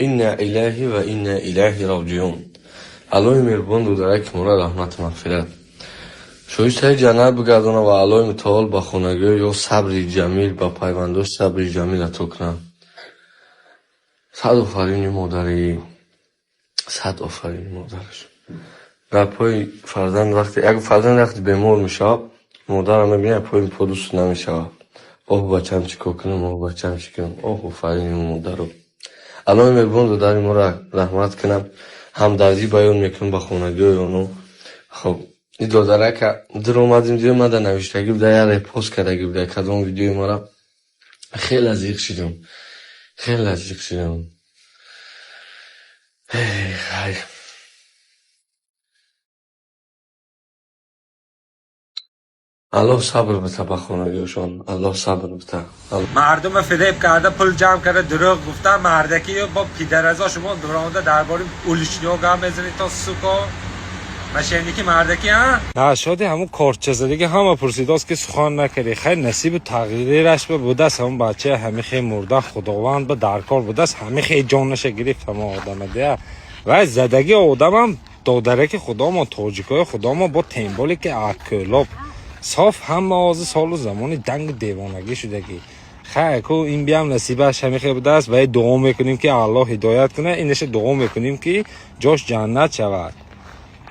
Inna ilahi va inna ilahi rajiun. Аллоҳи меҳрубон дудараки моро раҳмату мағфират. Шоистаи ҷаннат бигардона ва Аллоҳи мутаол ба хонагӣ ё сабри ҷамил ба пайвандош сабри ҷамил ато кунад. Сад офарини модарӣ, сад офарини модараш. Дар пои фарзанд як фарзанд вақти бемор мешавад, модарам мебинад пои подуст намешавад. Оҳ бачам чӣ кор кунам, оҳ бачам чӣ кунам, оҳ офарини модаро. Аллоҳи меҳрубон дудари моро раҳмат кунад. ҳамдардӣ баён мекунам ба хонагии ону. Хоб ин додарака дир омадим дидем мада навиштагӣ буда як репост кардагӣ буда кадом видеои мора. Хеле зиқ шидам. Хеле зиқ шидам. Ай. аллоҳ сабр бита ба хонагиошон. аллоҳ сабр бита. مردم فریب کرده، پول جمع کرده، دروغ گفته. مردکی با پیدرزا شما درآمده درباره اولشنیو گام بزنید تا سوکو ماشینی که مردکی ها نه شده همون کارچه زدگی همه پرسیداست که سخن نکردی. خیلی نصیب تغییرش بوده است. همون بچه همه خیلی مرده خداوند به درکار بوده است. همه خیلی جانش گرفت همه آدم ده و زدگی آدم هم دادره که خدا ما تاجیکای خدا ما با تنبالی که اکلاب صاف هم آز سال و زمان دنگ دیوانگی شده که خیلی که این بیام نصیبش همه خیلی بوده است و دعا میکنیم که الله هدایت کنه. اینش دعا میکنیم که جاش جنت شود.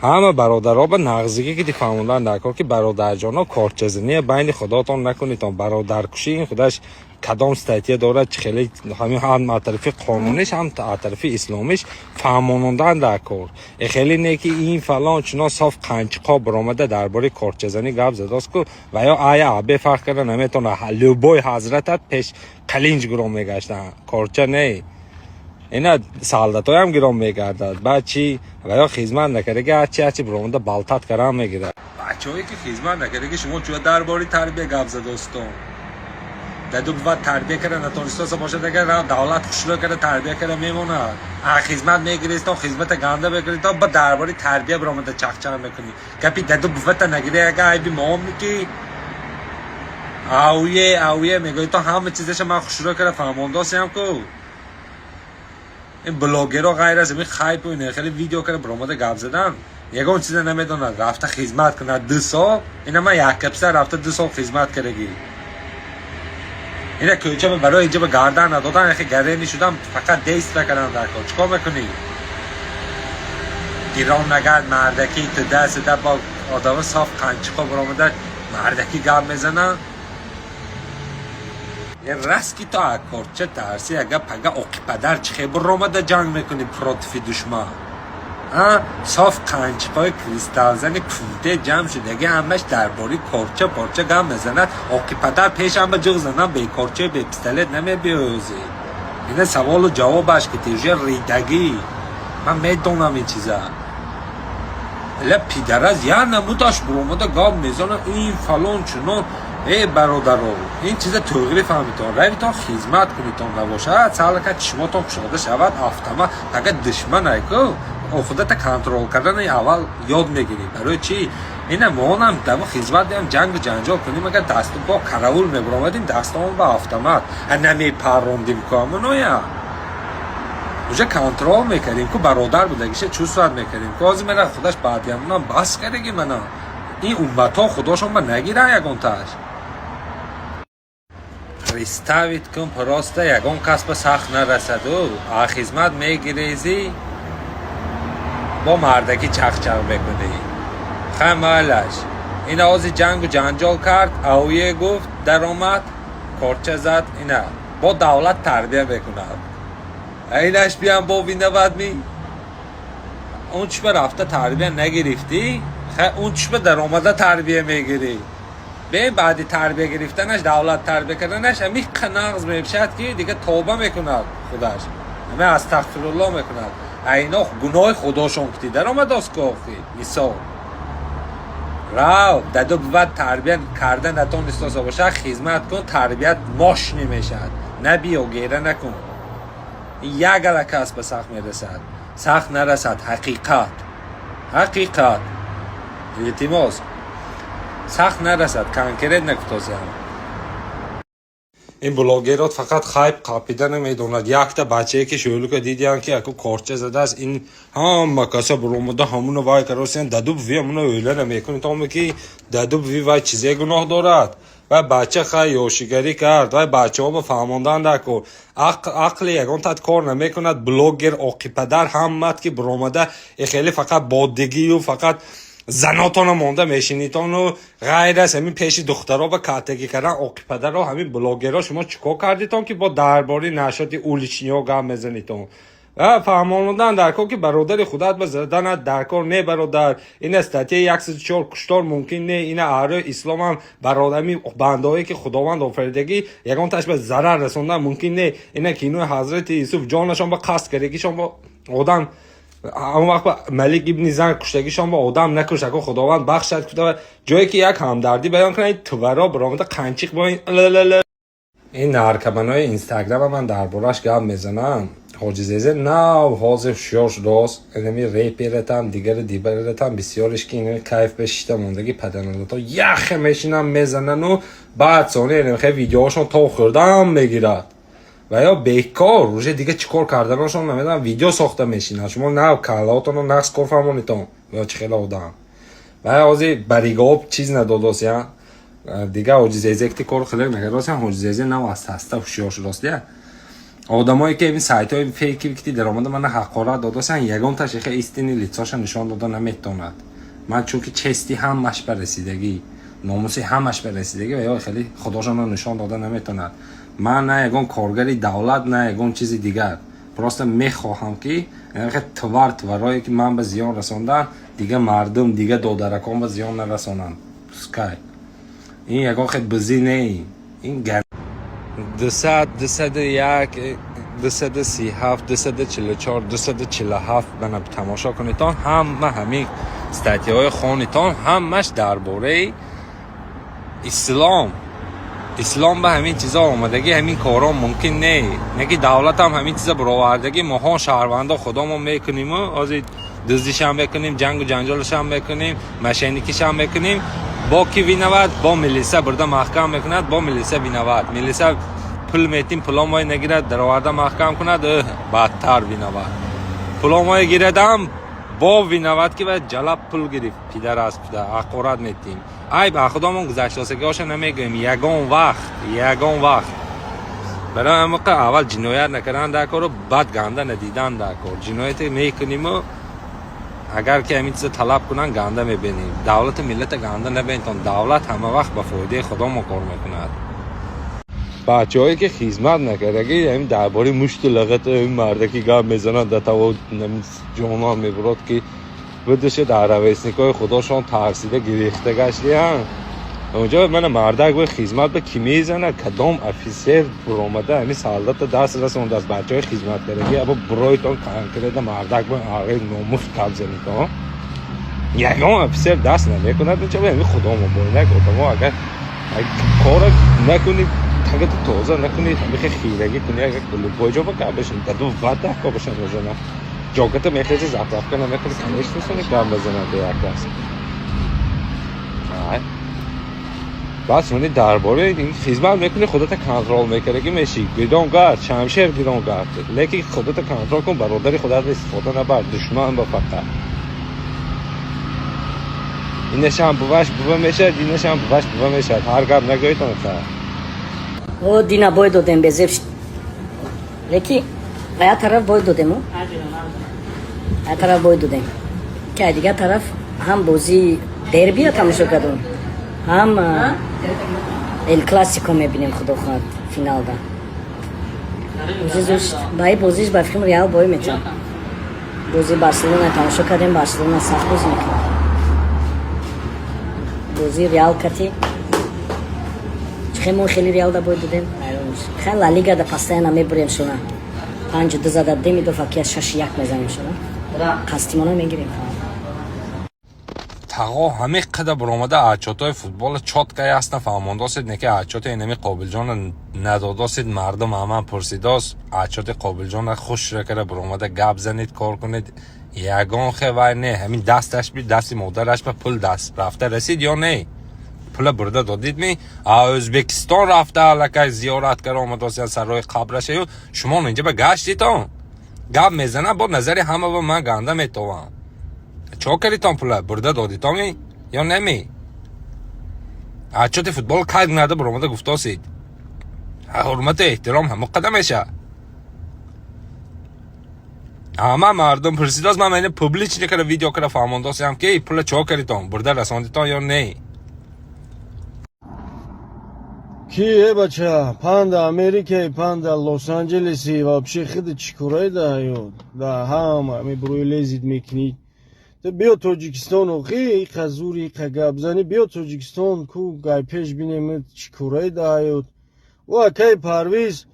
همه برادرها به نغزگی که فهموندن در کار که برادر جانا کارچزنی بین خداتان نکنید تا برادر کشی این خودش کدام استاتیه داره خیلی هم از طرف قانونیش هم از طرف اسلامیش فهموندن در کار. خیلی نه که این فلان چنا صاف قنچقا برآمده درباره کارچزنی گپ زداست که و یا آیا به فرق کرده نمیتونه لوبای حضرتت پیش قلنج گرام میگشتن کارچه نه. اینا سالداتای هم گرام میگردد. بعد چی و یا خدمت نکرده که هرچی برآمده بالتات کرام میگیره. بچه‌ای که خدمت نکرده که شما چه درباره تربیت گپ زداستون دادو بعد تربیت کرده نتونسته باشه دیگه دولت خوشلو کرده تربیت کرده میمونه. خدمت میگیری تا خدمت گنده بگیری تا با درباره تربیت برآمده چخچه میکنی. کپی دادو بوفت نگیری اگه ای بی مام میکی اویه میگه تا همه چیزش من خوشلو کرده فهمونداسی هم کو این بلاگرها غیر از این خایپ و اینه خیلی ویدیو کرده برآمده گپ زدن. یگان چیز نمیدونه رفته خدمت کنه 2 سال. اینا من یک کپسه رفته 2 سال خدمت کردگی. اینا کوچه برای اینجا به گردن ندادن خیلی گره شدم فقط دیست کردن در کار. چیکار میکنی؟ گیران نگرد مردکی تو دست ده با آدم صاف قنچقا برآمده مردکی گپ میزنن. یه رسکی تا اکار چه ترسی اگه پگه اوکی پدر چه برآمده جنگ میکنی پروتفی دشمن. صاف قنچقای کریستال زنی پونته جمع شده اگه همش درباره کارچه پارچه گم میزند اوکی پدر پیش هم به جغ زنن به کارچه به پستلت نمیبیوزی. اینه سوال و جوابش که تیجه ریدگی من میدونم این چیزه اله پیدرز یه نموداش برآمده گام میزنه این فلان چنان. ای برادران این چیز تغییر فهمیتان رویتان خدمت کنیتان نباشد سالکه چشماتان کشاده شود افتما فقط دشمن ایکو خودت کنترل کردن اول یاد میگیری. برای چی اینه ما هم دم خدمت دیم جنگ و جنجال کنیم اگر دست با کراول میبرامدیم دستامون با افتمات نمیپروندیم کامنویا اونجا کنترل میکردیم که برادر بودگیشه چو ساعت میکردیم که آزی میره خودش بعدیمونم بس کردگی منا این امت ها خداشون با نگیره یکان تاش ریستاوید کن پراسته یکان کس به سخت نرسد و خدمت میگیریزی با مردکی چخ بکنی. خمالش این آزی جنگ و جنجال کرد اویه گفت در آمد کارچه زد اینا با دولت تربیه بکند. اینش بیان با وینه بدمی اون چی به رفته تربیه نگرفتی اون چی به در آمده تربیه میگیری. به بعدی تربیه گرفتنش دولت تربیه کردنش همی نقض میبشد که دیگه توبه میکند خودش همه استغفرالله میکند. اینا گناه خداشون کتی در آمده است که مثال راو دادو بعد تربیت کردن نتونسته باشه خدمت کن تربیت ماش نمیشد نبیا گیره نکن. یک کس به سخت میرسد سخت نرسد حقیقت التماس سخت نرسد کنکرت نکتازی هم این بلاگرات فقط خایب قاپیدن میدونند. یک تا بچه که شغل دیدن که اکو کارچه زده است این هم کسا برومده همونو وای کروسین دادوب وی همونو اوله نمیکنی تا که دادوب وی وای چیزی گناه دارد و بچه خیلی یوشیگری کرد و بچه ها به فهماندن دکو عقل یکان تد کار نمیکند. بلاگر آقی پدر همت که برومده خیلی فقط بادگی و فقط زناتان مونده میشینیتان و غیر از همین پیش دخترها به کاتگی کردن آقی پدر ها همین بلاگرها شما چیکار کردیتان که با درباره نشاط اولیچنیا گام میزنیتان و فهماندن درکار که برادر خودت بزدن درکار نه برادر این استاتیه 104 کشتار ممکن نه این اعرای اسلام هم برادمی بندهایی که خداوند آفریدگی یگان تاش به ضرر رسوندن ممکن نه این کینو حضرت یوسف جانشان به قصد کردگیشان با آدم اون وقت ملک ابن زن کشتگیشان با آدم نکشت که خداوند بخشد که جایی که یک همدردی بیان کنه تورا برآمده قنچیق با این نرکبنای اینستاگرام من دربارش گپ میزنم. حاجی زیزه نه حاضر شیاش راست اینمی ریپیرتم دیگرتم بسیارش که اینه کیف بشیده موندگی پدنه تا یخ میشینم میزنن و بعد ثانیه نمیخواه ویدیوهاشون تا خوردم میگیرد و یا بیکار روشه دیگه چیکار کردنشون نمیدونم ویدیو ساخته میشینن. شما نه کلاتون رو نقص کار فرمونیتون یا چه خیلی آدم و حاضی بریگاب چیز نداداست یا دیگه حاجی زیزه که کار خیلی نگه راست حاجی زیزه نه از هسته و شیاش راست دیگه آدمایی که این سایت های فیکی وقتی درآمد من حقارت دادن یگان تاش خیلی استینی لیتساش نشان دادن نمیتوند. من چون که چستی همش به رسیدگی ناموسی همش به رسیدگی و یا خیلی خداشون نشان دادن نمیتوند. من نه یگان کارگری دولت نه یگان چیزی دیگر پرسته میخواهم که این تورایی که من به زیان رساندن دیگه مردم دیگه دادرکان به زیان نرسانن. سکای این یگان خیلی بزی نه این 201 237 244 247 بنا تماشا کنیتان همین استاتیه های خانیتان همش درباره اسلام به همین چیزا آمدگی همین کارا ممکن نه که دولت هم همین چیزا برآوردگی ما شهروندا خودمون میکنیم از دزدیش هم میکنیم جنگ و جنجالش هم میکنیم مشینیکیش هم میکنیم با کی وینود با ملیسا برده محکم میکند با ملیسا وینود ملیسا پول میتیم پولامای نگیرد در آورده محکم کند بدتر وینود پولامای گیردم با وینود که باید جلب پول گرفت پیدر از پیدر حقارت میتیم ای با خودمون گذشتاسگی هاشو نمیگویم یگان وقت برای همه اول جنایت نکردن در کار و بعد گنده ندیدن در کار جنایت میکنیم و اگر که همین چیز طلب کنن گنده میبینیم دولت ملت گنده نبینتون دولت همه وقت به فایده خودمون کار میکند. بچه هایی که خدمت نکردگی همین درباره مشت لغت این مرده که گام میزنن در تو جوانان میبرد که بدشه در رویسنیکای خداشان ترسیده گریخته گشتی هم اونجا من مردک به خدمت به کی میزنه کدام افیسر برآمده همین سالدت دست رسوند از بچه های خدمت کردگی اما برایتان کرده مردک به آقای ناموس کبزنی که یگان افیسر دست نمیکند چه به همین خدامون باید نگفتم اگر کار نکنید اگه تو توزه نکنید میخوای خیرگی کنی اگه کلو بایجا با که بشن در دو وقت دکا بشن روزانه جاکت میخوایی زفرف کنه میخوایی کنیش نیستونی کم بزنه به یک دست بس منی درباره این خدمت میکنی خودت کنترل میکنی میشی گیرانگرد شمشیر گیرانگرد لیکن خودت کنترل کن برادری خودت استفاده نبر دشمن با فقط اینش هم بوش میشه اینش هم بوش میشه هر گپ نگویی تو او دینا باید دادم بزرگ لیکی ایا طرف باید دادم ایا طرف باید دادم که دیگه طرف هم بازی دربی تماشا کردم هم ال کلاسیکو میبینیم خدا خواهد فینال دا بازیش بای بازیش با فیلم ریال بای میتونم بازی بارسلونا تماشا کردیم بارسلونا سخت بازی میکنه بازی ریال کتی خیلی ریال دا باید دادیم خیلی لالیگا دا پاستاینا میبریم شونا 5-2 زده دمی دو فاکی 6-1 میزنیم شونا قسطیمانا میگیریم تقا همه قدر برآمده اچاتای فوتبال چات که هستن فهمانداست نه که اچات اینمی قابل جان نداداست مردم همه پرسیداست اچات قابل جان خوش رکره برآمده گپ زنید کار کنید یگان خبر نه همین دستش بی دستی مادرش به پول دست رفته رسید یا نه پول برده دادید می ازبکستان رفته الکی زیارت آمد واسه سرای قبرش شما اینجا به گشتید گپ میزنه با نظر همه و من گنده میتوام چه کردیتان پول برده دادیتان می یا نمی اچوت فوتبال کار نده برامده گفتاسید حرمت احترام هم مقدم میشه همه مردم پرسید از من اینه پبلیش نکره ویدیو کرده فهمانداسی هم که پول چه کردیتان برده رساندیتان یا نه کیه بچه پند امریکای پند لس آنجلسی вообще خود چیکاره دارید да همه می بروی لذت میکنید تو بیا تاجیکستان و خیلی خزوری خگابزنی بیا تاجیکستان کو گای پیش بینیم چیکاره دارید و کی پرویز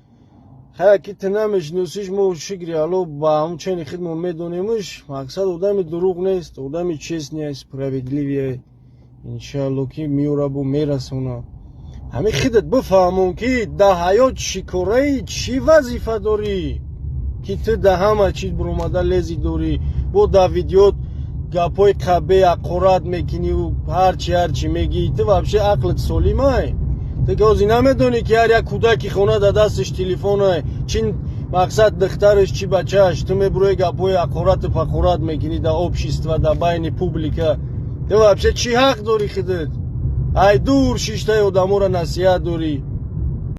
هاکی تنامش نوسیش مو شگری الو با هم چنین خدمت میدونیمش مقصد آدم دروغ نیست آدم چیز справедливее انشالله که میوره بو میرسونه همه خودت بفهمون که در حیات چیکاره چی وظیفه داری که تو در همه چیز برامده لذت داری با در ویدیو گپای قبه اقرات میکنی و هرچی میگی تو вообще عقلت سلیمه تو گازی نمیدونی که هر یک کودکی خونه در دستش تلفونه چین مقصد دخترش چی بچهش تو میبروی گپای اقرات فقرات میکنی در общество در بین پوبلیکا تو вообще چی حق داری خودت ای دور شیشته آدمو را نصیحت داری